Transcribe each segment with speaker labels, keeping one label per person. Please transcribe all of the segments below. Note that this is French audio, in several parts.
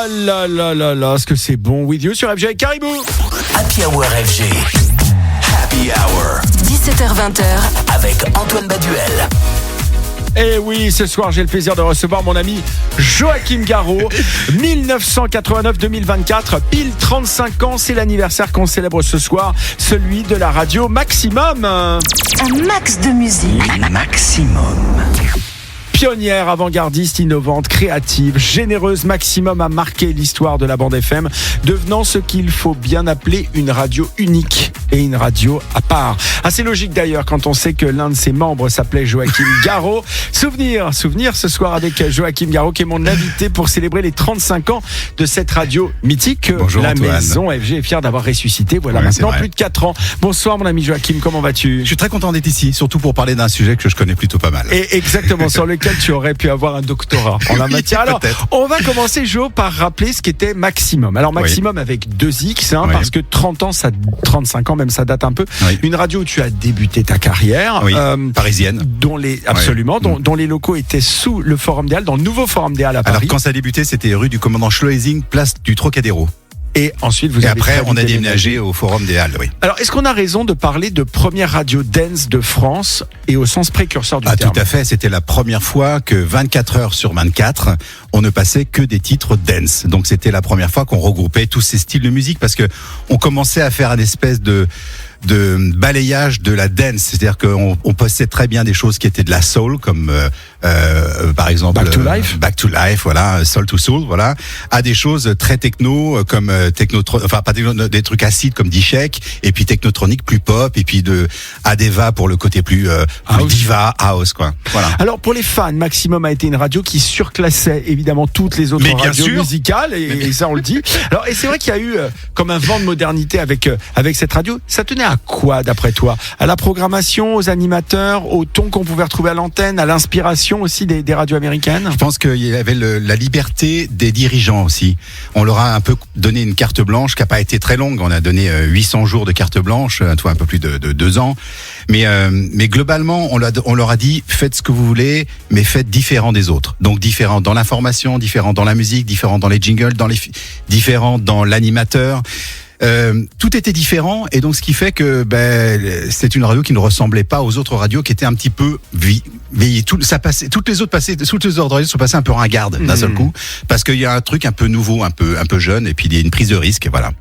Speaker 1: Ah là là là là, est-ce que c'est bon With You sur FG avec Caribou.
Speaker 2: Happy Hour FG. Happy Hour.
Speaker 3: 17h-20h.
Speaker 2: Avec Antoine Baduel.
Speaker 1: Et oui, ce soir, j'ai le plaisir de recevoir mon ami Joachim Garraud. 1989-2024, pile 35 ans, c'est l'anniversaire qu'on célèbre ce soir, celui de la radio Maximum.
Speaker 3: Un max de musique.
Speaker 2: Maximum.
Speaker 1: Pionnière, avant-gardiste, innovante, créative, généreuse, Maximum a marqué l'histoire de la bande FM, devenant ce qu'il faut bien appeler une radio unique et une radio à part. Assez logique d'ailleurs quand on sait que l'un de ses membres s'appelait Joachim Garraud. Souvenir ce soir avec Joachim Garraud qui est mon invité pour célébrer les 35 ans de cette radio mythique.
Speaker 4: Bonjour
Speaker 1: la
Speaker 4: Antoine.
Speaker 1: Maison FG est fière d'avoir ressuscité. Voilà,
Speaker 4: Ouais,
Speaker 1: maintenant
Speaker 4: c'est vrai.
Speaker 1: plus de 4 ans. Bonsoir mon ami Joachim, comment vas-tu ?
Speaker 4: Je suis très content d'être ici, surtout pour parler d'un sujet que je connais plutôt pas mal.
Speaker 1: Et exactement, sur lequel tu aurais pu avoir un doctorat en la
Speaker 4: Oui,
Speaker 1: matière. Alors,
Speaker 4: peut-être.
Speaker 1: on va commencer, Jo, par rappeler ce qu'était Maximum. Alors, Maximum avec 2X,
Speaker 4: Oui.
Speaker 1: parce que 30 ans, 35 ans, même ça date un peu.
Speaker 4: Oui.
Speaker 1: Une radio où tu as débuté ta carrière.
Speaker 4: Oui, parisienne.
Speaker 1: Dont les locaux étaient sous le Forum des Halles, dans le nouveau Forum des Halles à Paris.
Speaker 4: Alors quand ça a débuté, c'était rue du commandant Schloesing, place du Trocadéro.
Speaker 1: Et ensuite, vous
Speaker 4: Et
Speaker 1: avez
Speaker 4: après,
Speaker 1: très
Speaker 4: on a
Speaker 1: vite
Speaker 4: déménagé au Forum des Halles, oui.
Speaker 1: Alors, est-ce qu'on a raison de parler de première radio dance de France et au sens précurseur du
Speaker 4: Ah,
Speaker 1: terme ?
Speaker 4: tout à fait. C'était la première fois que 24 heures sur 24, on ne passait que des titres dance. Donc, c'était la première fois qu'on regroupait tous ces styles de musique parce que on commençait à faire une espèce de balayage de la dance, c'est-à-dire qu'on possède très bien des choses qui étaient de la soul, comme par exemple Back to Life, voilà, Soul to Soul, voilà, à des choses très techno, comme des trucs acides comme Dishek, et puis technotronique plus pop, et puis Adeva pour le côté plus diva house, quoi. Voilà.
Speaker 1: Alors pour les fans, Maximum a été une radio qui surclassait évidemment toutes les autres
Speaker 4: Mais bien
Speaker 1: radios
Speaker 4: sûr.
Speaker 1: musicales et ça on le dit. Alors et c'est vrai qu'il y a eu comme un vent de modernité avec cette radio. Ça tenait à quoi d'après toi ? À la programmation, aux animateurs, au ton qu'on pouvait retrouver à l'antenne, à l'inspiration aussi des radios américaines ?
Speaker 4: Je pense qu'il y avait la liberté des dirigeants aussi. On leur a un peu donné une carte blanche qui n'a pas été très longue. On a donné 800 jours de carte blanche, toi un peu plus de 2 ans. Mais globalement, on leur a dit faites ce que vous voulez, mais faites différent des autres. Donc différent dans l'information, différent dans la musique, différent dans les jingles, différent dans l'animateur. Tout était différent et donc ce qui fait que c'est une radio qui ne ressemblait pas aux autres radios qui étaient un petit peu vieillies. Toutes les autres radios sont passées un peu ringardes d'un seul coup parce qu'il y a un truc un peu nouveau, un peu jeune et puis il y a une prise de risque, voilà.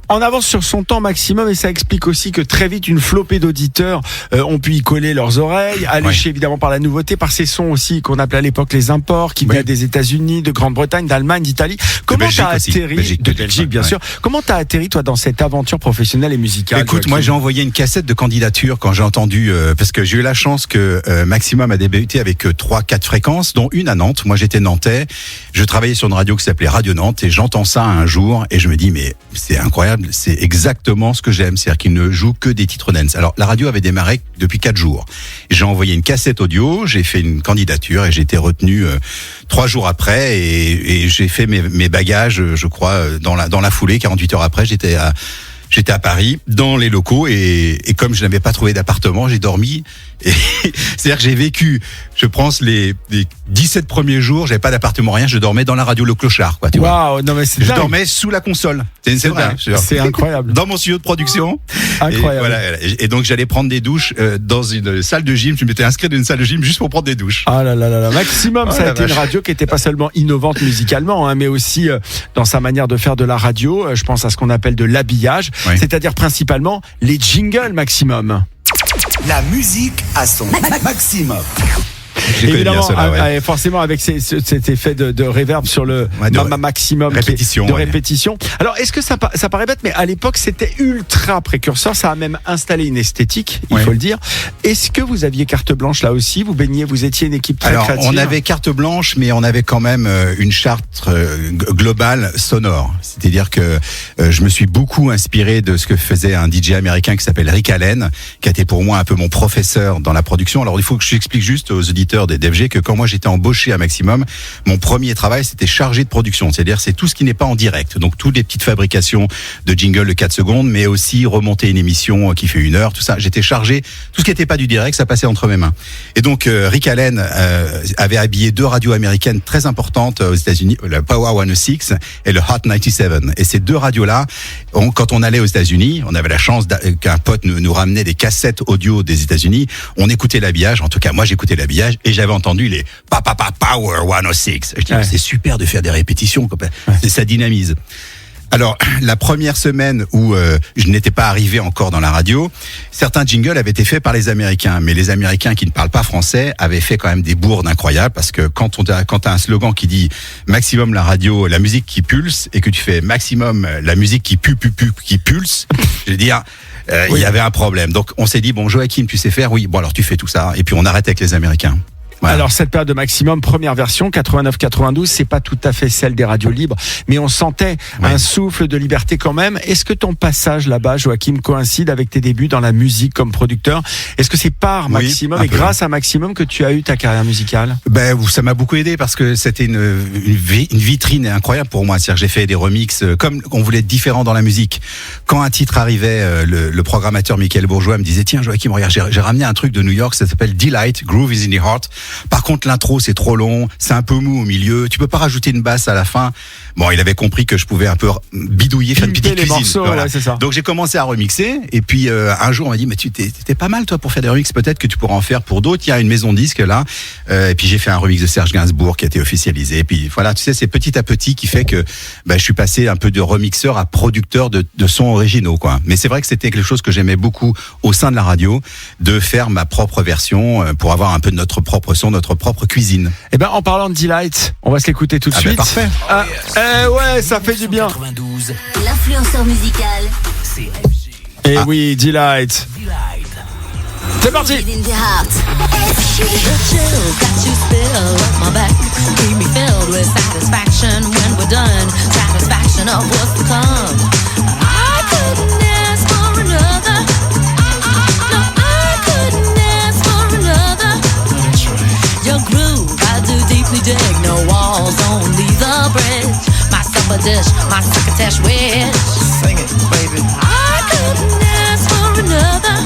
Speaker 1: En avance sur son temps Maximum et ça explique aussi que très vite une flopée d'auditeurs ont pu y coller leurs oreilles, alléchés évidemment par la nouveauté, par ces sons aussi qu'on appelait à l'époque les imports qui venaient des États-Unis, de Grande-Bretagne, d'Allemagne, d'Italie. Comment t'as atterri de Belgique bien sûr. Comment t'as atterri toi dans cette aventure professionnelle et musicale?
Speaker 4: Écoute, moi j'ai envoyé une cassette de candidature quand j'ai entendu parce que j'ai eu la chance que Maximum a débuté avec 3-4 fréquences, dont une à Nantes. Moi j'étais nantais, je travaillais sur une radio qui s'appelait Radio Nantes et j'entends ça un jour et je me dis mais c'est incroyable, c'est exactement ce que j'aime, c'est-à-dire qu'il ne joue que des titres dance. Alors la radio avait démarré depuis 4 jours. J'ai envoyé une cassette audio, j'ai fait une candidature et j'ai été retenu 3 jours après et j'ai fait mes bagages, je crois, dans la foulée. 48 heures après, j'étais à Paris, dans les locaux, et comme je n'avais pas trouvé d'appartement, j'ai dormi. C'est-à-dire que j'ai vécu, je pense, les 17 premiers jours, j'avais pas d'appartement, rien, je dormais dans la radio Le Clochard, quoi, tu vois.
Speaker 1: Non mais c'est
Speaker 4: Je
Speaker 1: dingue.
Speaker 4: dormais sous la console. C'est vrai.
Speaker 1: C'est incroyable.
Speaker 4: Dans mon studio de production.
Speaker 1: Incroyable.
Speaker 4: Et, voilà, et donc j'allais prendre des douches dans une salle de gym. Je m'étais inscrit dans une salle de gym juste pour prendre des douches.
Speaker 1: Ah là là là là. Maximum, ça a été une radio qui était pas seulement innovante musicalement, mais aussi dans sa manière de faire de la radio. Je pense à ce qu'on appelle de l'habillage, c'est-à-dire principalement les jingles Maximum.
Speaker 2: La musique à son maximum.
Speaker 1: Évidemment, forcément avec cet effet de reverb sur le maximum
Speaker 4: répétition,
Speaker 1: de répétition. Alors, est-ce que ça paraît bête, mais à l'époque, c'était ultra précurseur. Ça a même installé une esthétique, il faut le dire. Est-ce que vous aviez carte blanche là aussi? Vous étiez une équipe très créative?
Speaker 4: On avait carte blanche, mais on avait quand même une charte globale sonore. C'est-à-dire que je me suis beaucoup inspiré de ce que faisait un DJ américain qui s'appelle Rick Allen, qui a été pour moi un peu mon professeur dans la production. Alors, il faut que je explique juste aux auditeurs des DFG que quand moi j'étais embauché à Maximum, mon premier travail c'était chargé de production, c'est-à-dire c'est tout ce qui n'est pas en direct, donc toutes les petites fabrications de jingle de 4 secondes, mais aussi remonter une émission qui fait 1 heure, tout ça. J'étais chargé, tout ce qui n'était pas du direct, ça passait entre mes mains. Et donc Rick Allen avait habillé 2 radios américaines très importantes aux États-Unis, le Power 106 et le Hot 97. Et ces 2 radios-là, quand on allait aux États-Unis, on avait la chance qu'un pote nous ramenait des cassettes audio des États-Unis. On écoutait l'habillage, en tout cas moi j'écoutais l'habillage et j'avais entendu les Power 106. Je dis c'est super de faire des répétitions, ça dynamise. Alors, la première semaine où je n'étais pas arrivé encore dans la radio, certains jingles avaient été faits par les Américains. Mais les Américains qui ne parlent pas français avaient fait quand même des bourdes incroyables parce que quand t'as un slogan qui dit Maximum la radio, la musique qui pulse, et que tu fais Maximum la musique qui qui pulse, je veux dire, il y avait un problème. Donc, on s'est dit, bon, Joachim, tu sais faire? Oui, bon, alors tu fais tout ça. Et puis, on arrête avec les Américains. Voilà.
Speaker 1: Alors cette période de Maximum, première version 89-92, c'est pas tout à fait celle des radios libres, mais on sentait un souffle de liberté quand même. Est-ce que ton passage là-bas, Joachim, coïncide avec tes débuts dans la musique comme producteur? Est-ce que c'est par Maximum et grâce à Maximum que tu as eu ta carrière musicale?
Speaker 4: Ben ça m'a beaucoup aidé parce que c'était une vitrine incroyable pour moi. C'est-à-dire que j'ai fait des remixes comme on voulait être différent dans la musique. Quand un titre arrivait, le programmateur Michael Bourgeois me disait tiens Joachim, regarde, j'ai ramené un truc de New York, ça s'appelle Delight, Groove is in the Heart. Par contre, l'intro, c'est trop long, c'est un peu mou au milieu, tu peux pas rajouter une basse à la fin. Bon, il avait compris que je pouvais un peu bidouiller, faire une petite cuisine.
Speaker 1: Morceaux, voilà. C'est ça.
Speaker 4: Donc j'ai commencé à remixer, et puis un jour on m'a dit, mais t'es pas mal toi pour faire des remixes, peut-être que tu pourras en faire pour d'autres. Il y a une maison de disques là, et puis j'ai fait un remix de Serge Gainsbourg qui a été officialisé. Et puis voilà, tu sais, c'est petit à petit qui fait que je suis passé un peu de remixeur à producteur de sons originaux, quoi. Mais c'est vrai que c'était quelque chose que j'aimais beaucoup au sein de la radio, de faire ma propre version pour avoir un peu de notre propre son, notre propre cuisine.
Speaker 1: Eh ben, en parlant de Delight, on va se l'écouter tout de suite.
Speaker 4: Parfait.
Speaker 1: Ouais, ça fait du bien.
Speaker 5: L'influenceur musical.
Speaker 1: Et oui, Delight. C'est parti.
Speaker 5: In the heart.
Speaker 6: Your groove, I do deeply dig. No walls, only the bridge. My supper dish, my succotash wish.
Speaker 7: Sing it, baby.
Speaker 6: I couldn't ask for another.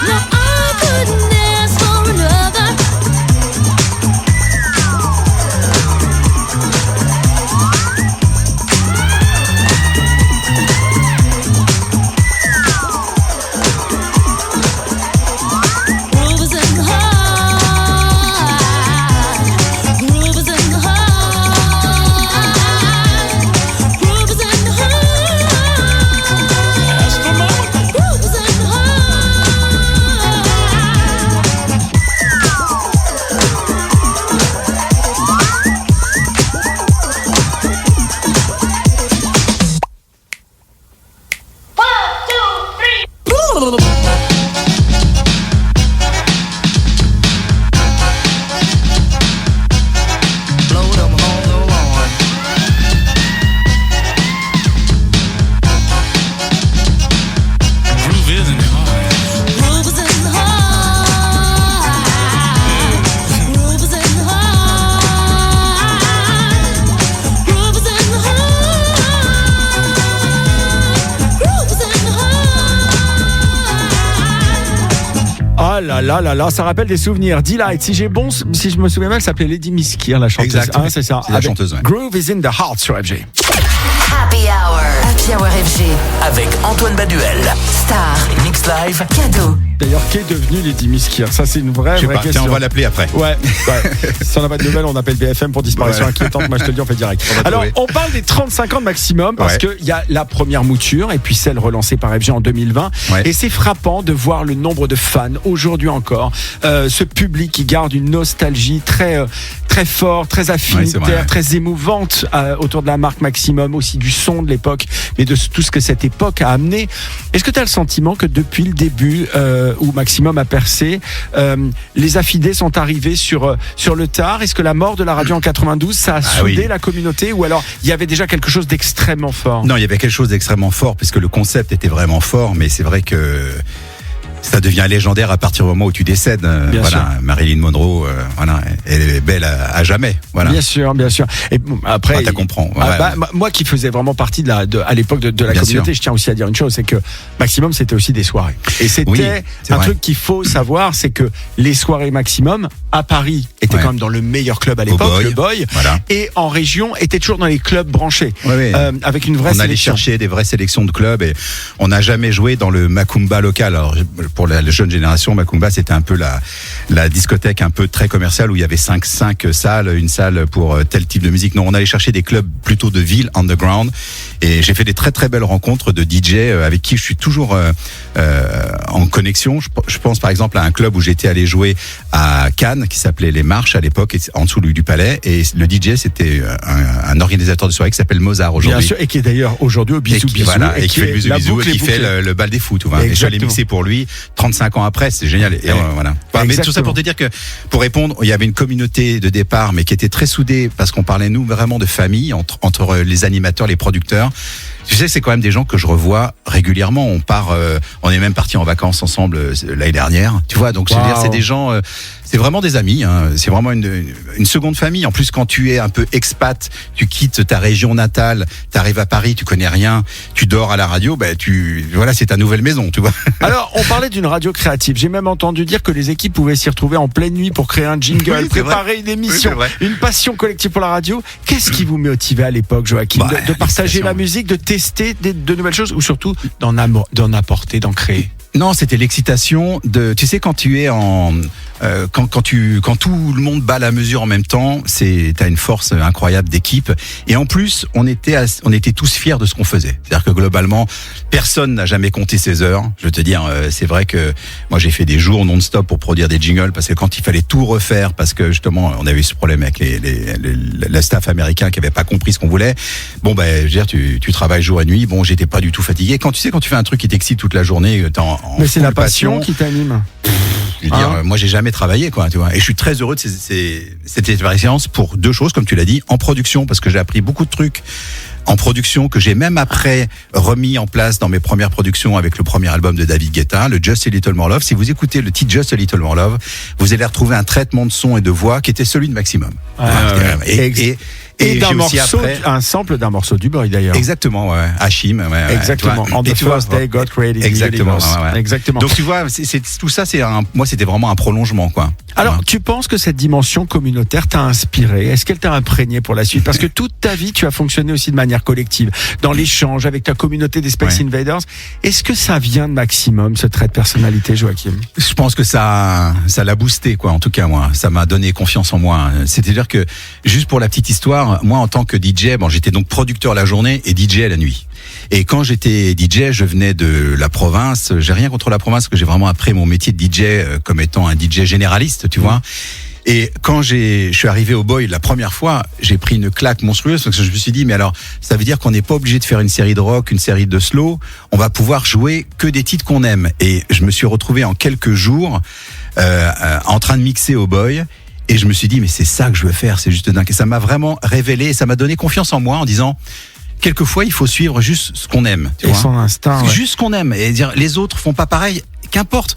Speaker 6: No, I couldn't ask for another.
Speaker 1: Là, ça rappelle des souvenirs. Delight, si je me souviens mal, elle s'appelait Lady Miss Kier, la chanteuse.
Speaker 4: Exact.
Speaker 1: C'est ça.
Speaker 4: C'est la chanteuse. Ouais.
Speaker 1: Groove is in the heart sur FG.
Speaker 3: Happy Hour. Happy Hour FG.
Speaker 2: Avec Antoine Baduel.
Speaker 3: Star.
Speaker 2: Mix Live.
Speaker 3: Cadeau.
Speaker 1: D'ailleurs, qu'est devenu Lady Miss Kier? Ça, c'est une vraie question.
Speaker 4: Tiens, on va l'appeler après.
Speaker 1: Ouais. Si on n'a pas de nouvelles, on appelle BFM pour disparition inquiétante. Moi, je te le dis, on fait direct. Alors, on parle des 35 ans de Maximum parce qu'il y a la première mouture et puis celle relancée par FG en 2020. Et c'est frappant de voir le nombre de fans aujourd'hui encore. Ce public qui garde une nostalgie très fort, très affinitaire, très émouvante autour de la marque Maximum, aussi du son de l'époque, mais de tout ce que cette époque a amené. Est-ce que tu as le sentiment que depuis le début où Maximum a percé, les affidés sont arrivés sur le tard? Est-ce que la mort de la radio en 92, ça a soudé la communauté, ou alors il y avait déjà quelque chose d'extrêmement fort?
Speaker 4: Non, il y avait quelque chose d'extrêmement fort puisque le concept était vraiment fort, mais c'est vrai que Ça devient légendaire à partir du moment où tu décèdes.
Speaker 1: Bien
Speaker 4: voilà,
Speaker 1: sûr.
Speaker 4: Marilyn Monroe, voilà, elle est belle à jamais. Voilà.
Speaker 1: Bien sûr, bien sûr. Et bon, après,
Speaker 4: Tu comprends.
Speaker 1: moi qui faisais vraiment partie à l'époque de la
Speaker 4: Bien
Speaker 1: communauté,
Speaker 4: sûr.
Speaker 1: je tiens aussi à dire une chose, c'est que Maximum, c'était aussi des soirées. Et c'était
Speaker 4: Oui, c'est
Speaker 1: un
Speaker 4: vrai.
Speaker 1: truc qu'il faut savoir, c'est que les soirées Maximum à Paris étaient
Speaker 4: Ouais.
Speaker 1: quand même dans le meilleur club à l'époque,
Speaker 4: Boy.
Speaker 1: le Boy,
Speaker 4: Voilà.
Speaker 1: et en région étaient toujours dans les clubs branchés,
Speaker 4: Ouais.
Speaker 1: avec une vraie
Speaker 4: On allait
Speaker 1: sélection.
Speaker 4: chercher des vraies sélections de clubs et on n'a jamais joué dans le Macumba local. Alors pour la jeune génération, Macumba c'était un peu la discothèque un peu très commerciale où il y avait 5 salles, une salle pour tel type de musique. Non, on allait chercher des clubs plutôt de ville, underground. Et j'ai fait des très très belles rencontres de DJ avec qui je suis toujours en connexion. Je pense par exemple à un club où j'étais allé jouer à Cannes qui s'appelait Les Marches à l'époque, en dessous du Palais. Et le DJ c'était un organisateur de soirée qui s'appelle Mozart aujourd'hui.
Speaker 1: Bien sûr, et qui est d'ailleurs aujourd'hui au Bisou Bisou,
Speaker 4: Voilà, et qui fait le bisou
Speaker 1: la
Speaker 4: bisou
Speaker 1: boucle
Speaker 4: et
Speaker 1: est
Speaker 4: qui fait
Speaker 1: bouclée.
Speaker 4: le bal des fous, tu vois. Et je suis allé
Speaker 1: Exactement.
Speaker 4: mixer pour lui 35 ans après, c'est génial. Et voilà. Enfin, mais tout ça
Speaker 1: Exactement.
Speaker 4: pour te dire que, pour répondre, il y avait une communauté de départ, mais qui était très soudée parce qu'on parlait nous vraiment de famille entre les animateurs, les producteurs. Tu sais, c'est quand même des gens que je revois régulièrement. On est même partis en vacances ensemble l'année dernière. Tu vois, donc je veux dire,
Speaker 1: Wow.
Speaker 4: c'est des gens, c'est vraiment des amis. Hein. C'est vraiment une seconde famille. En plus, quand tu es un peu expat, tu quittes ta région natale, tu arrives à Paris, tu connais rien, tu dors à la radio, voilà, c'est ta nouvelle maison, tu vois.
Speaker 1: Alors, on parlait d'une radio créative. J'ai même entendu dire que les équipes pouvaient s'y retrouver en pleine nuit pour créer un jingle,
Speaker 4: Oui, c'est
Speaker 1: préparer une émission,
Speaker 4: Oui, c'est vrai.
Speaker 1: une passion collective pour la radio. Qu'est-ce qui vous motivait à l'époque, Joachim, de partager
Speaker 4: l'excitation.
Speaker 1: la musique, de tester de nouvelles choses ou surtout d'en apporter, d'en créer?
Speaker 4: Non, c'était l'excitation de. Tu sais, quand tu es quand tout le monde bat la mesure en même temps, t'as une force incroyable d'équipe. Et en plus, on était tous fiers de ce qu'on faisait. C'est-à-dire que globalement, personne n'a jamais compté ses heures. Je veux te dire, c'est vrai que moi j'ai fait des jours non-stop pour produire des jingles parce que quand il fallait tout refaire, parce que justement on avait eu ce problème avec le staff américain qui avait pas compris ce qu'on voulait. Bon je veux dire, tu travailles jour et nuit. Bon, j'étais pas du tout fatigué. Quand tu fais un truc qui t'excite toute la journée,
Speaker 1: Mais c'est la passion qui t'anime.
Speaker 4: Je veux dire, moi j'ai jamais travaillé, quoi, tu vois. Et je suis très heureux de cette expérience pour deux choses, comme tu l'as dit, en production, parce que j'ai appris beaucoup de trucs en production que j'ai même après remis en place dans mes premières productions avec le premier album de David Guetta, le Just a Little More Love. Si vous écoutez le titre Just a Little More Love, vous allez retrouver un traitement de son et de voix qui était celui de Maximum.
Speaker 1: Et d'un
Speaker 4: j'ai aussi
Speaker 1: morceau,
Speaker 4: après-
Speaker 1: un sample d'un morceau du Boy d'ailleurs.
Speaker 4: Exactement, ouais. Hachim, ouais.
Speaker 1: Exactement.
Speaker 4: Tu vois.
Speaker 1: On
Speaker 4: Et
Speaker 1: the
Speaker 4: tu vois,
Speaker 1: first day God created the
Speaker 4: exactement,
Speaker 1: universe.
Speaker 4: ouais.
Speaker 1: Exactement.
Speaker 4: Donc tu vois, tout ça, moi c'était vraiment un prolongement, quoi.
Speaker 1: Alors,
Speaker 4: Ouais.
Speaker 1: tu penses que cette dimension communautaire t'a inspiré? Est-ce qu'elle t'a imprégné pour la suite? Parce que toute ta vie, tu as fonctionné aussi de manière collective, dans l'échange avec ta communauté des Space
Speaker 4: Ouais.
Speaker 1: Invaders. Est-ce que ça vient de Maximum, ce trait de personnalité, Joachim?
Speaker 4: Je pense que ça l'a boosté, quoi. En tout cas, moi, ça m'a donné confiance en moi. C'est-à-dire que, juste pour la petite histoire, moi, en tant que DJ, j'étais donc producteur la journée et DJ à la nuit. Et quand j'étais DJ, je venais de la province. J'ai rien contre la province, parce que j'ai vraiment appris mon métier de DJ comme étant un DJ généraliste, tu vois. Et quand je suis arrivé au Boy la première fois, j'ai pris une claque monstrueuse parce que je me suis dit, mais alors, ça veut dire qu'on n'est pas obligé de faire une série de rock, une série de slow. On va pouvoir jouer que des titres qu'on aime. Et je me suis retrouvé en quelques jours en train de mixer au Boy. Et je me suis dit, mais c'est ça que je veux faire, c'est juste dingue. Et ça m'a vraiment révélé, ça m'a donné confiance en moi en disant, quelquefois, il faut suivre juste ce qu'on aime. Tu
Speaker 1: Et
Speaker 4: vois.
Speaker 1: son instinct. ouais.
Speaker 4: Juste ce qu'on aime. Et dire, les autres font pas pareil, qu'importe.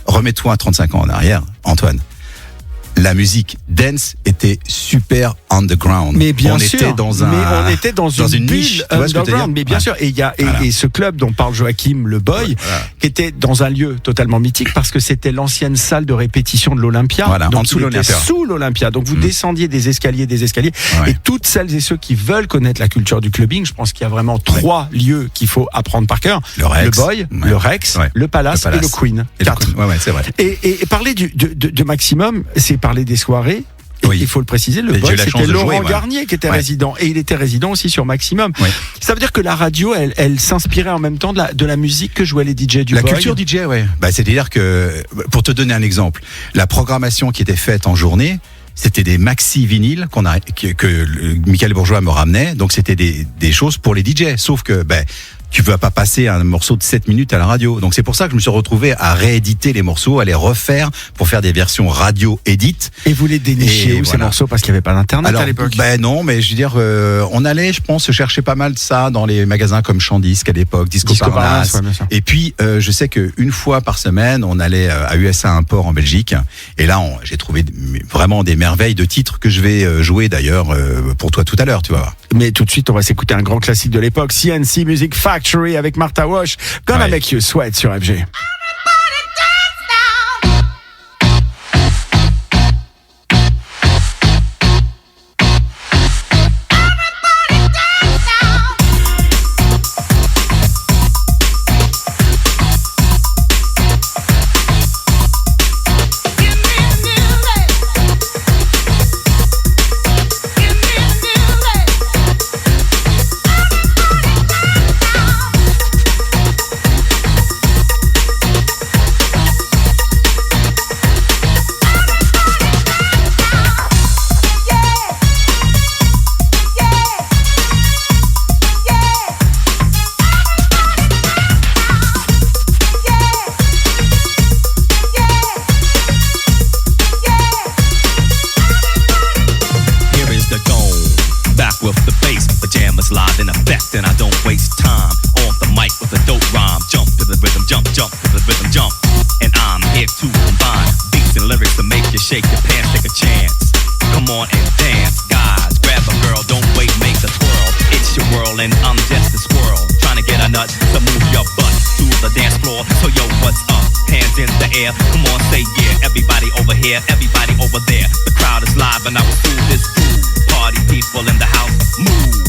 Speaker 4: Remets-toi à 35 ans en arrière, Antoine. La musique dance était super underground.
Speaker 1: Mais bien
Speaker 4: on
Speaker 1: sûr,
Speaker 4: était dans
Speaker 1: on était dans une
Speaker 4: niche,
Speaker 1: bulle
Speaker 4: tu vois ce que je veux
Speaker 1: underground.
Speaker 4: dire.
Speaker 1: Mais bien
Speaker 4: Ouais.
Speaker 1: sûr, et il y a
Speaker 4: Voilà.
Speaker 1: et ce club dont parle Joachim, le Boy,
Speaker 4: Voilà.
Speaker 1: qui était dans un lieu totalement mythique parce que c'était l'ancienne salle de répétition de l'Olympia.
Speaker 4: Voilà,
Speaker 1: Donc
Speaker 4: en dessous
Speaker 1: il
Speaker 4: de
Speaker 1: était
Speaker 4: l'Olympia.
Speaker 1: sous l'Olympia. Donc vous descendiez des escaliers,
Speaker 4: Ouais.
Speaker 1: et toutes celles et ceux qui veulent connaître la culture du clubbing, je pense qu'il y a vraiment trois lieux qu'il faut apprendre par cœur.
Speaker 4: Le Rex.
Speaker 1: Le Boy,
Speaker 4: Ouais.
Speaker 1: le Rex,
Speaker 4: Ouais.
Speaker 1: le Palace et le Queen.
Speaker 4: Et le
Speaker 1: Quatre.
Speaker 4: Queen. Ouais, c'est vrai.
Speaker 1: Et parler de Maximum, c'est parler des soirées. Et
Speaker 4: Oui.
Speaker 1: il faut le préciser, le
Speaker 4: Et j'ai
Speaker 1: Boy,
Speaker 4: eu la chance
Speaker 1: c'était
Speaker 4: de
Speaker 1: Laurent
Speaker 4: jouer, moi.
Speaker 1: Garnier qui était
Speaker 4: Ouais.
Speaker 1: résident. Et il était résident aussi sur Maximum.
Speaker 4: Ouais.
Speaker 1: Ça veut dire que la radio, elle s'inspirait en même temps de la musique que jouaient les DJ du
Speaker 4: La
Speaker 1: Boy.
Speaker 4: culture DJ, ouais. C'est-à-dire que, pour te donner un exemple, la programmation qui était faite en journée, c'était des maxi vinyles que Michael Bourgeois me ramenait. Donc c'était des choses pour les DJ. Sauf que, tu vas pas passer un morceau de 7 minutes à la radio. Donc c'est pour ça que je me suis retrouvé à rééditer les morceaux, à les refaire pour faire des versions radio édites.
Speaker 1: Et vous les dénichez où ces morceaux parce qu'il n'y avait pas d'internet à l'époque?
Speaker 4: Ben non, mais je veux dire, on allait, je pense, chercher pas mal de ça dans les magasins comme Champ-Disque à l'époque, Disco Parnasse.
Speaker 1: Ouais, bien sûr.
Speaker 4: Et puis je sais qu'une fois par semaine, on allait à USA Import en Belgique. Et là, j'ai trouvé vraiment des merveilles de titres que je vais jouer d'ailleurs pour toi tout à l'heure, tu vas voir.
Speaker 1: Mais tout de suite, on va s'écouter un grand classique de l'époque, CNC Music Factory avec Martha Wash, Gonna Make You Sweat sur FG.
Speaker 7: Shake your pants, take a chance. Come on and dance, guys. Grab a girl, don't wait, make a twirl. It's your world and I'm just a squirrel. Trying to get a nut to move your butt to the dance floor. So yo, what's up? Hands in the air. Come on, say yeah. Everybody over here, everybody over there. The crowd is live and I will do this groove. Party people in the house, move.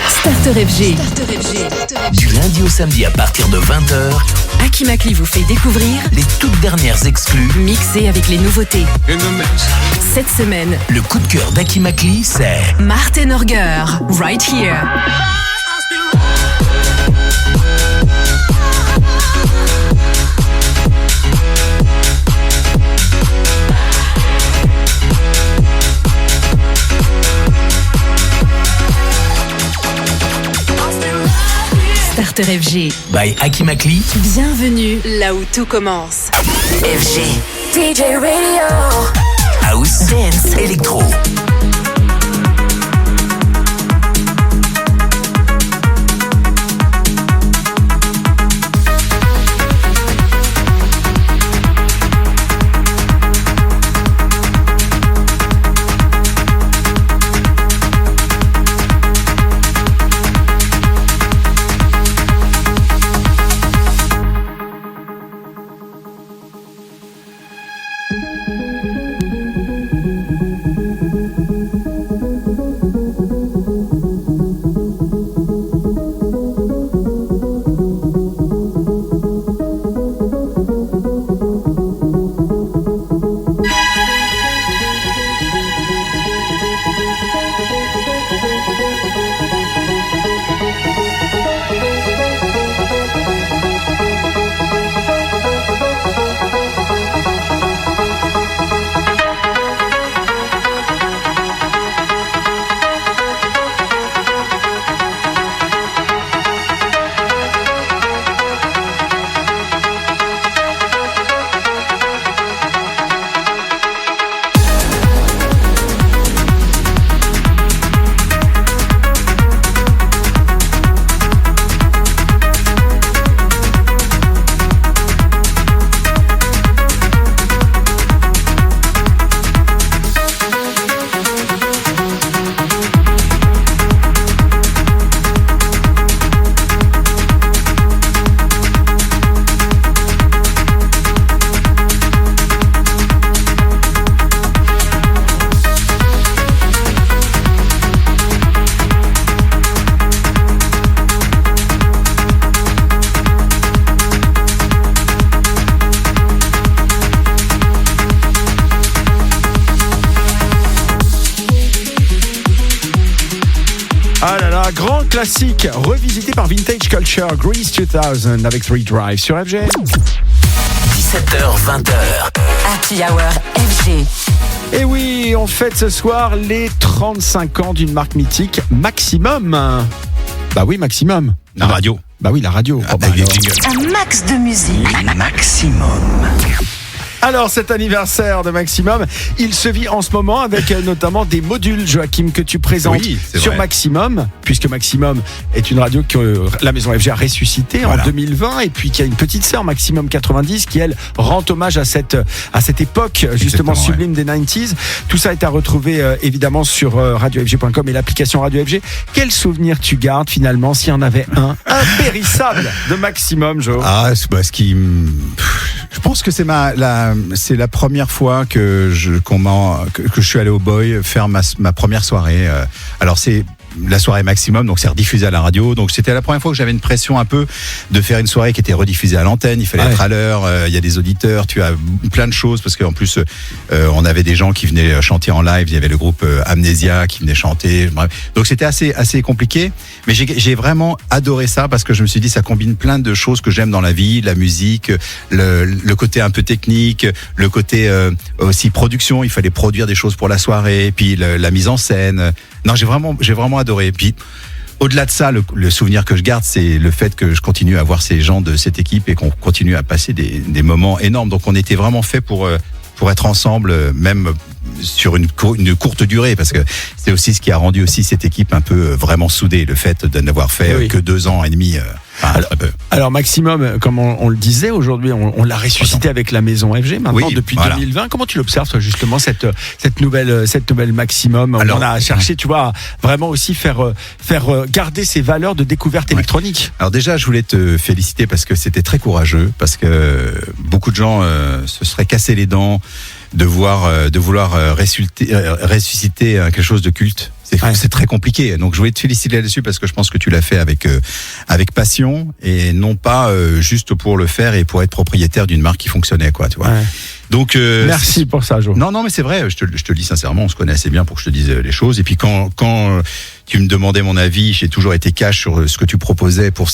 Speaker 3: Starter FG.
Speaker 8: Du lundi au samedi à partir de 20h,
Speaker 3: Akimakli vous fait découvrir
Speaker 8: les toutes dernières exclus.
Speaker 3: mixés avec les nouveautés. Cette semaine,
Speaker 8: Le coup de cœur d'Akimakli, c'est
Speaker 3: Martin Orger, Right Here. Starter FG.
Speaker 8: by Akimakli.
Speaker 3: Bienvenue là où tout commence.
Speaker 5: FG. DJ Radio.
Speaker 8: House,
Speaker 3: Dance.
Speaker 8: Electro.
Speaker 1: Un grand classique revisité par Vintage Culture, Grease 2000 avec 3 Drive sur FG.
Speaker 8: 17h, 20h.
Speaker 3: Happy Hour FG.
Speaker 1: Et oui, on fête ce soir les 35 ans d'une marque mythique, Maximum. Bah oui, Maximum.
Speaker 4: La radio.
Speaker 1: Bah oui, la radio. Oh, bah
Speaker 4: Avec des
Speaker 1: alors.
Speaker 4: jingles.
Speaker 3: Un max de musique.
Speaker 8: Maximum.
Speaker 1: Alors cet anniversaire de Maximum, il se vit en ce moment avec notamment des modules, Joachim, que tu présentes
Speaker 4: Oui, c'est
Speaker 1: sur
Speaker 4: vrai.
Speaker 1: Maximum, puisque Maximum est une radio que la Maison FG a ressuscitée
Speaker 4: Voilà.
Speaker 1: en 2020, et puis qui a une petite sœur, Maximum 90, qui elle rend hommage à cette époque justement
Speaker 4: Exactement,
Speaker 1: sublime des 90s. Tout ça est à retrouver évidemment sur radiofg.com et l'application Radio FG. Quel souvenir tu gardes finalement, s'il y en avait un impérissable de Maximum, Jo?
Speaker 4: Ah, c'est ce qui. Je pense que c'est c'est la première fois que je suis allé au Boy faire ma première soirée. Alors c'est la soirée Maximum, donc c'est rediffusé à la radio. Donc c'était la première fois que j'avais une pression un peu de faire une soirée qui était rediffusée à l'antenne. Il fallait être à l'heure. Il y a des auditeurs. Tu as plein de choses parce qu'en plus on avait des gens qui venaient chanter en live. Il y avait le groupe Amnesia qui venait chanter. Bref. Donc c'était assez compliqué. Mais j'ai vraiment adoré ça parce que je me suis dit ça combine plein de choses que j'aime dans la vie, la musique, le côté un peu technique, le côté aussi production. Il fallait produire des choses pour la soirée, puis la mise en scène. Non, j'ai vraiment adoré. Puis au-delà de ça, le souvenir que je garde, c'est le fait que je continue à voir ces gens de cette équipe et qu'on continue à passer des moments énormes. Donc on était vraiment fait pour être ensemble, même sur une courte durée, parce que c'est aussi ce qui a rendu aussi cette équipe un peu vraiment soudée, le fait de n'avoir fait que 2 ans et demi.
Speaker 1: Alors Maximum, comme on le disait aujourd'hui, on l'a ressuscité avec la Maison FG maintenant depuis 2020. Comment tu l'observes toi justement cette nouvelle Maximum?
Speaker 4: Alors,
Speaker 1: on a cherché, tu vois, à vraiment aussi faire garder ses valeurs de découverte électronique.
Speaker 4: Alors déjà, je voulais te féliciter parce que c'était très courageux, parce que beaucoup de gens se seraient cassés les dents de vouloir ressusciter quelque chose de culte. C'est très compliqué. Donc je voulais te féliciter là-dessus parce que je pense que tu l'as fait avec passion et non pas juste pour le faire et pour être propriétaire d'une marque qui fonctionnait, quoi, tu vois. Ouais. Donc
Speaker 1: merci pour ça, Jo.
Speaker 4: Non, mais c'est vrai. Je te le dis sincèrement. On se connaît assez bien pour que je te dise les choses. Et puis quand tu me demandais mon avis, j'ai toujours été cash sur ce que tu proposais pour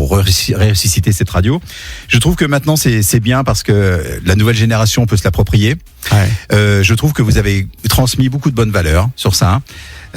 Speaker 4: ressusciter cette radio. Je trouve que maintenant c'est bien parce que la nouvelle génération peut se l'approprier. Ouais. Je trouve que vous avez transmis beaucoup de bonnes valeurs sur ça.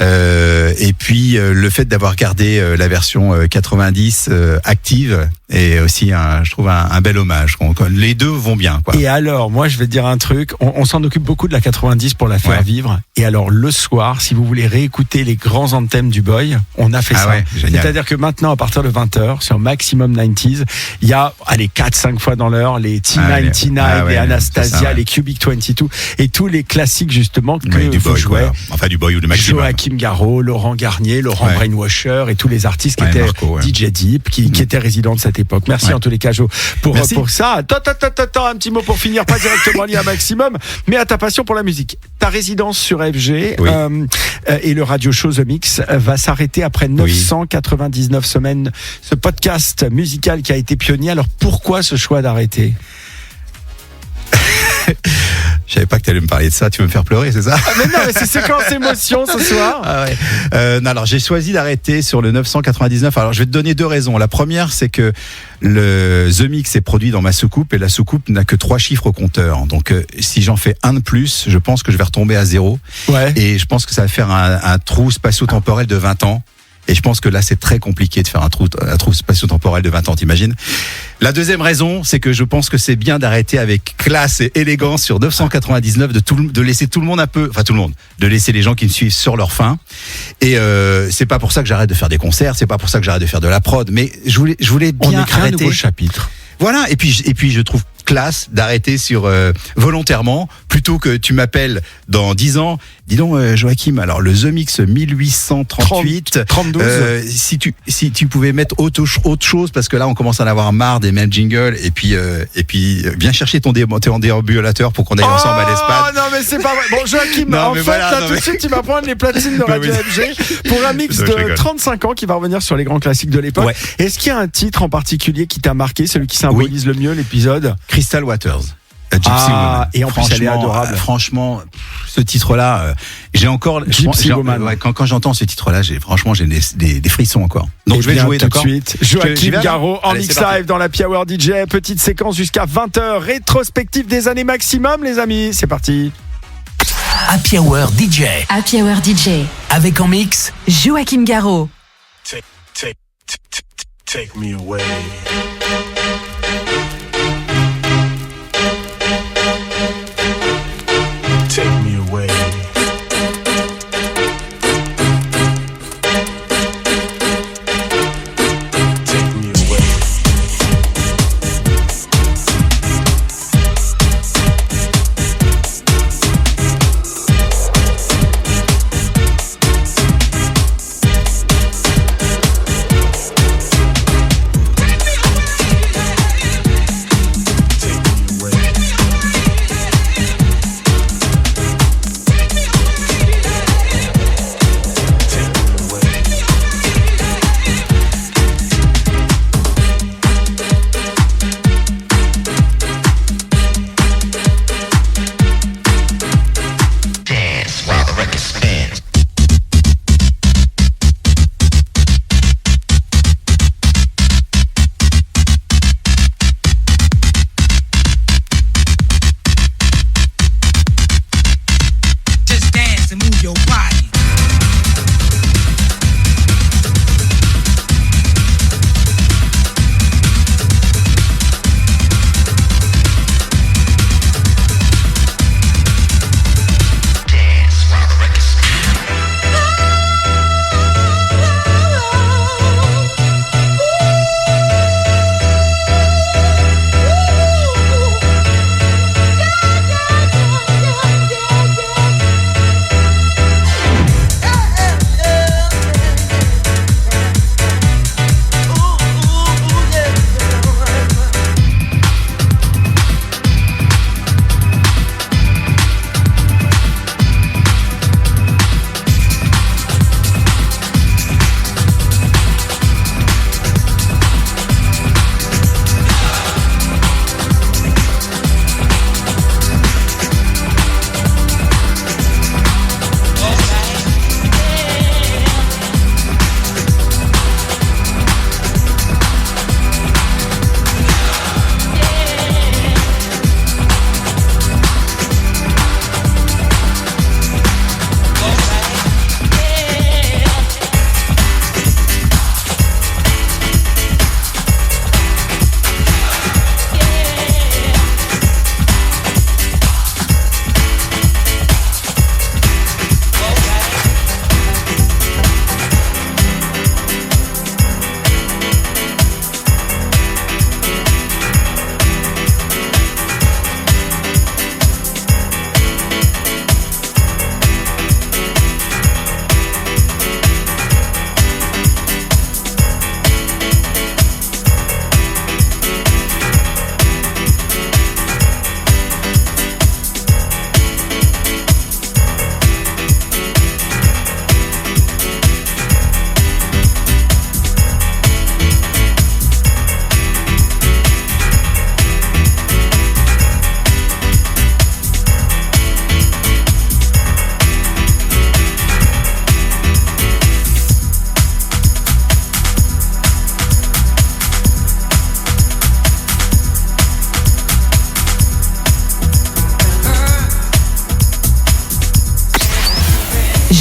Speaker 4: Et puis le fait d'avoir gardé la version 90 active est aussi je trouve un bel hommage. Les deux vont bien, quoi.
Speaker 1: Et alors, moi je vais te dire un truc, on s'en occupe beaucoup de la 90 pour la faire vivre. Et alors le soir, si vous voulez réécouter les grands anthems du Boy, on a fait ça. Ouais, c'est-à-dire que maintenant, à partir de 20h, sur Maximum 90s, il y a 4-5 fois dans l'heure les T99, les Anastasia, les Cubic 22 et tous les classiques justement que vous jouez.
Speaker 4: Enfin du Boy ou de Maximum.
Speaker 1: Joachim Garraud, Laurent Garnier, Laurent Brainwasher et tous les artistes qui étaient Marco, DJ Deep, qui étaient résidents de cette époque. Merci en tous les cas, Jo, pour ça. Attends, un petit mot pour finir, pas directement lié à Maximum, mais à ta passion pour la musique. Ta résidence sur FG et le radio show The Mix va s'arrêter après 999 semaines. Ce podcast musical qui a été pionnier. Alors pourquoi ce choix d'arrêter?
Speaker 4: Je savais pas que tu allais me parler de ça, tu veux me faire pleurer, c'est ça?
Speaker 1: Mais non, mais c'est séquence émotion ce soir.
Speaker 4: Non, alors j'ai choisi d'arrêter sur le 999. Alors je vais te donner 2 raisons. La première, c'est que le The Mix est produit dans ma soucoupe et la soucoupe n'a que 3 chiffres au compteur. Donc si j'en fais un de plus, je pense que je vais retomber à 0. Et je pense que ça va faire un trou spatio-temporel de 20 ans. Et je pense que là, c'est très compliqué de faire un trou spatio-temporel de 20 ans, t'imagines? La deuxième raison, c'est que je pense que c'est bien d'arrêter avec classe et élégance sur 999, de laisser tout le monde de laisser les gens qui me suivent sur leur faim. Et c'est pas pour ça que j'arrête de faire des concerts, c'est pas pour ça que j'arrête de faire de la prod, mais je voulais bien arrêter.
Speaker 1: Un nouveau chapitre.
Speaker 4: Voilà, et puis je trouve classe d'arrêter sur volontairement plutôt que tu m'appelles dans 10 ans. Dis donc Joachim, alors le The Mix 1838
Speaker 1: 32
Speaker 4: si tu pouvais mettre autre chose parce que là on commence à en avoir marre des mêmes jingles et puis viens chercher ton déambulateur pour qu'on aille ensemble à l'Espagne.
Speaker 1: Non mais c'est pas vrai. Bon Joachim, tout de suite tu vas prendre les platines de Radio FG pour un mix de 35 ans qui va revenir sur les grands classiques de l'époque. Est-ce qu'il y a un titre en particulier qui t'a marqué, celui qui symbolise le mieux l'épisode?
Speaker 4: Crystal Waters. Gypsy Woman.
Speaker 1: Et en plus, elle est
Speaker 4: Franchement,
Speaker 1: adorable.
Speaker 4: Franchement, ce titre-là, j'ai encore.
Speaker 1: Gypsy Woman.
Speaker 4: Ouais, quand j'entends ce titre-là, j'ai des frissons encore. Donc
Speaker 1: Et
Speaker 4: je vais
Speaker 1: bien,
Speaker 4: jouer,
Speaker 1: tout
Speaker 4: d'accord.
Speaker 1: de suite. Joachim Garraud en
Speaker 4: Allez,
Speaker 1: mix
Speaker 4: c'est parti.
Speaker 1: live dans la Happy Hour DJ. Petite séquence jusqu'à 20h. Rétrospective des années maximum, les amis. C'est parti.
Speaker 8: Happy Hour DJ.
Speaker 3: Happy Hour DJ.
Speaker 8: Avec en mix
Speaker 3: Joachim Garraud.
Speaker 9: Take me away. Take me away. Take me away.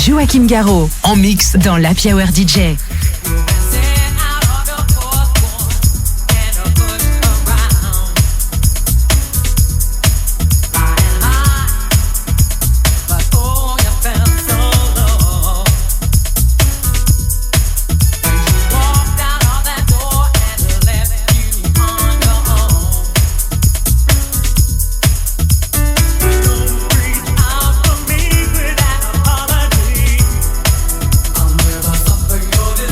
Speaker 3: Joachim Garraud
Speaker 8: en mix
Speaker 3: dans l'Happy Hour DJ.
Speaker 6: I'll never suffer your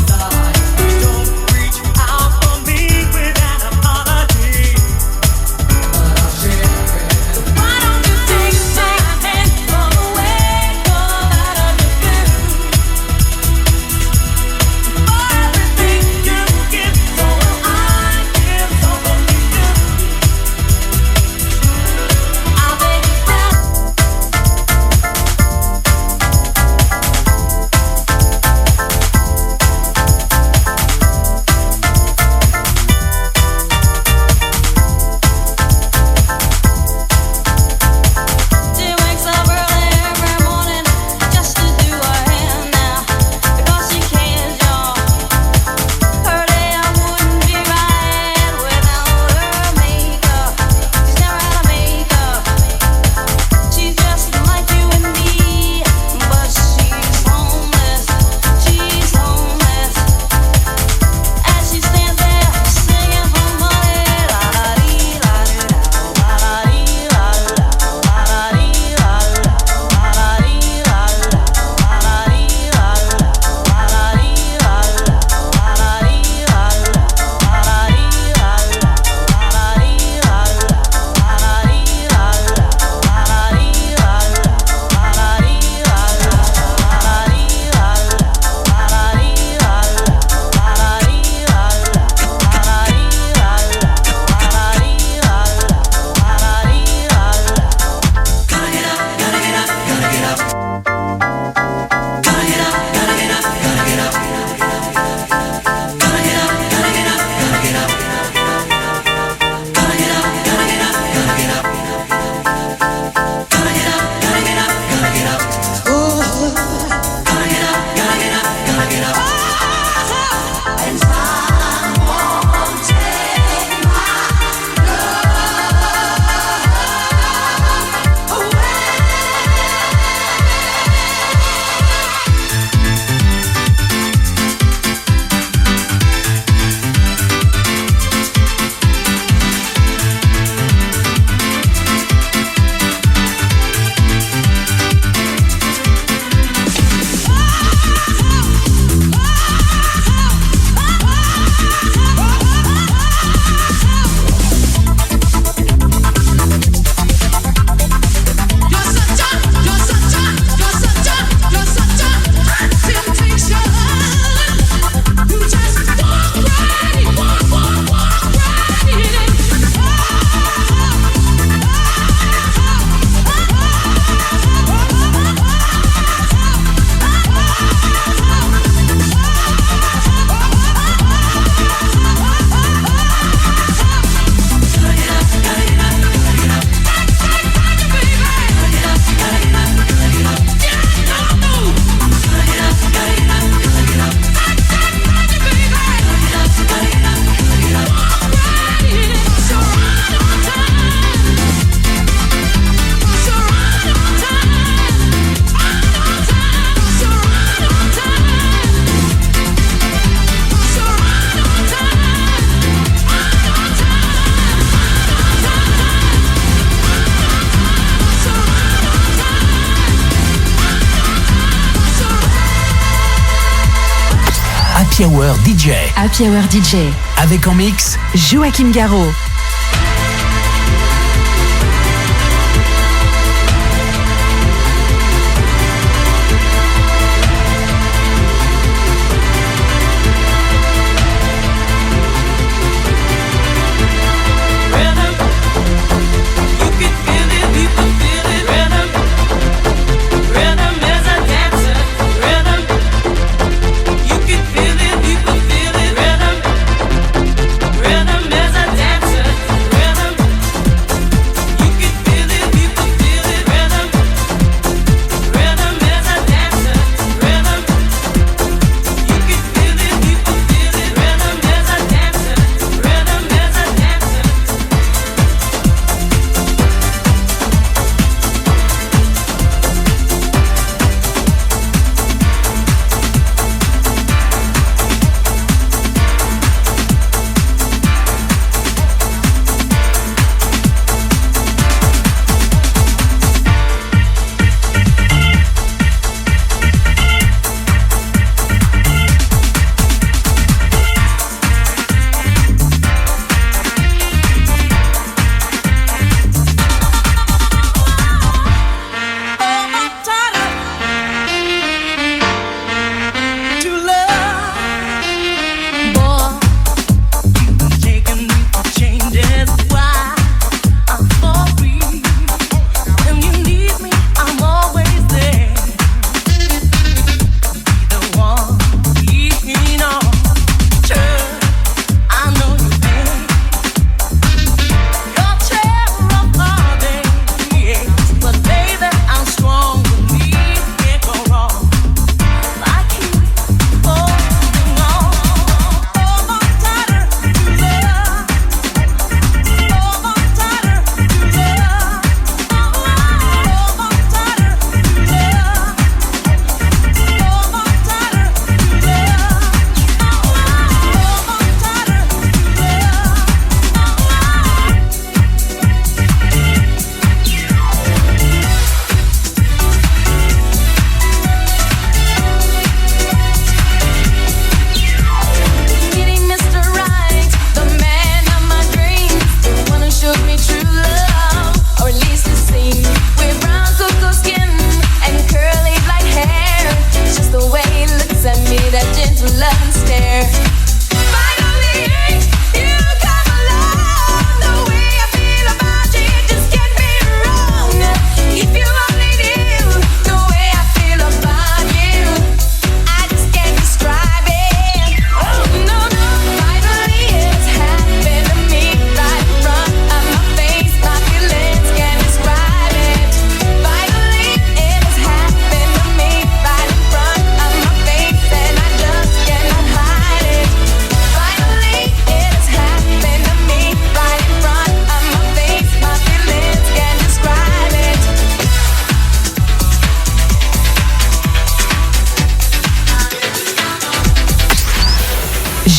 Speaker 8: Happy Hour DJ.
Speaker 3: Happy Hour DJ.
Speaker 8: Avec en mix
Speaker 3: Joachim Garraud.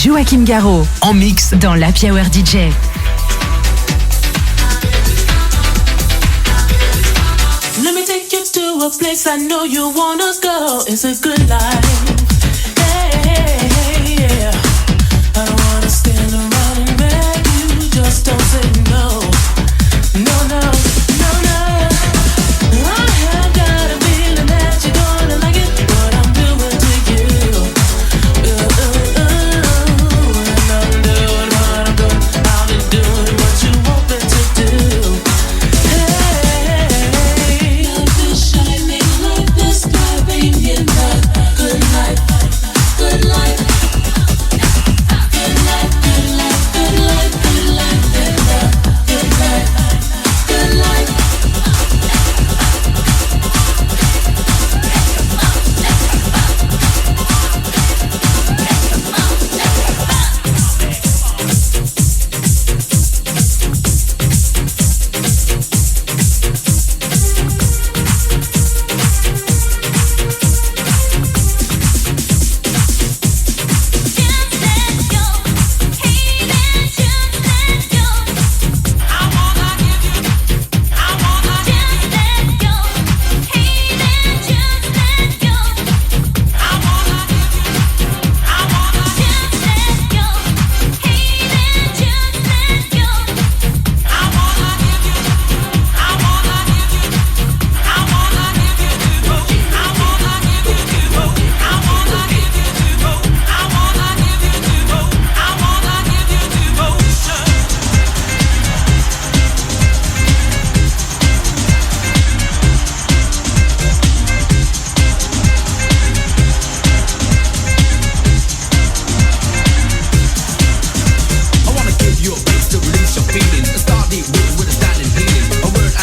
Speaker 3: Joachim Garraud
Speaker 8: en mix
Speaker 3: dans l'Happy Hour DJ.
Speaker 6: Let me take you to a place I know you wanna go. It's a good life. Hey, hey, hey, yeah. I don't wanna stand around and beg you. Just don't say no. No, no, no, no. I have got a feeling that you're gonna like it. What I'm doing to you. And I'm doing what I'm doing. I'll be doing what you want me to do. Hey, love is shining like the star being in the good life.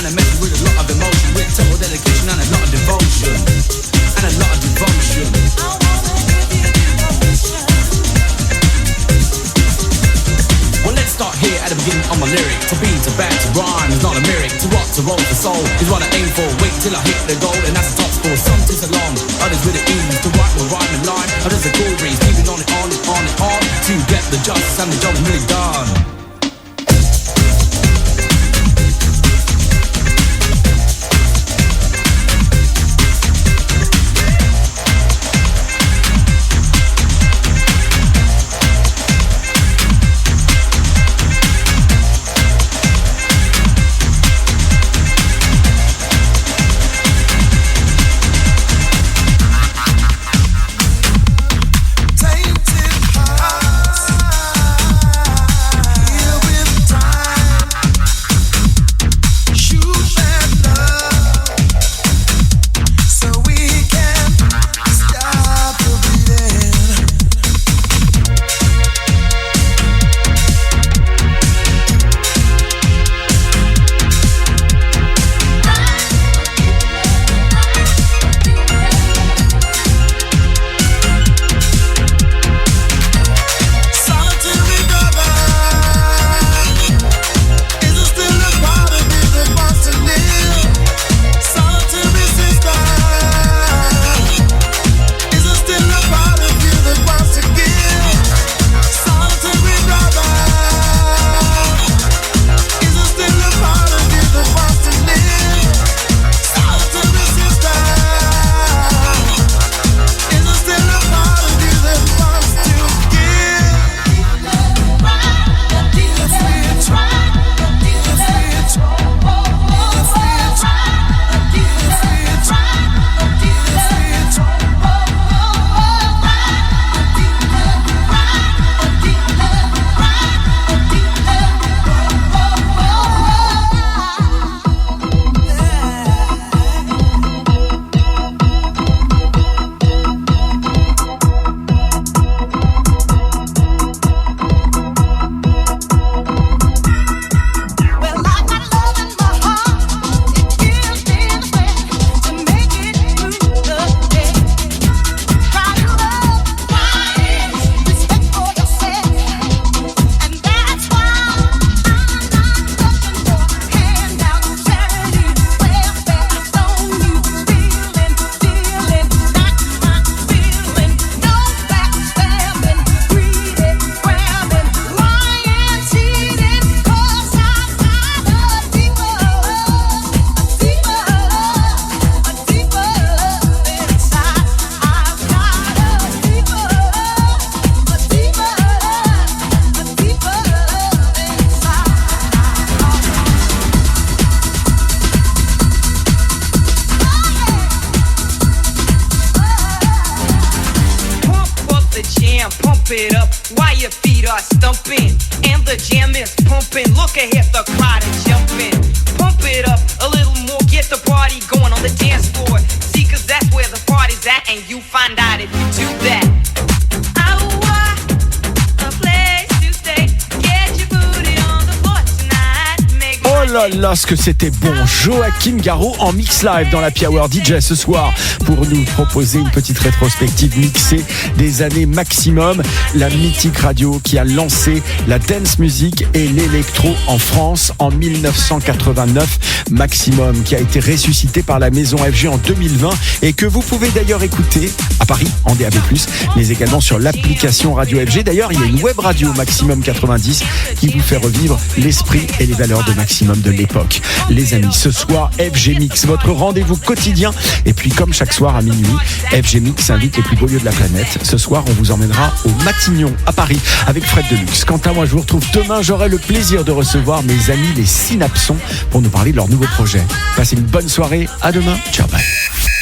Speaker 10: and it makes with a lot of emotion, with total dedication and a lot of devotion, and a lot of devotion. Well, let's start here at the beginning of my lyric. To be, to back, to rhyme is not a lyric. To rock, to roll, to soul is what I aim for. Wait till I hit the goal, and that's the top score. Some takes along, others with the ease. To write with rhyme and line, others a cool breeze. Keeping on and on and on and on to get the justice and the job really done.
Speaker 1: Là, ce que c'était bon. Joachim Garraud en mix live dans la Happy Hour DJ ce soir pour nous proposer une petite rétrospective mixée des années Maximum, la mythique radio qui a lancé la dance music et l'électro en France en 1989. Maximum qui a été ressuscité par la maison FG en 2020 et que vous pouvez d'ailleurs écouter à Paris en DAB+, mais également sur l'application Radio FG. D'ailleurs, il y a une web radio Maximum 90 qui vous fait revivre l'esprit et les valeurs de Maximum de l'époque. Les amis, ce soir, FG Mix, votre rendez-vous quotidien. Et puis, comme chaque soir à minuit, FG Mix invite les plus beaux lieux de la planète. Ce soir, on vous emmènera au Matignon, à Paris, avec Fred Deluxe. Quant à moi, je vous retrouve demain. J'aurai le plaisir de recevoir mes amis les Synapsons pour nous parler de leur nouveau projet. Passez une bonne soirée. À demain. Ciao, bye.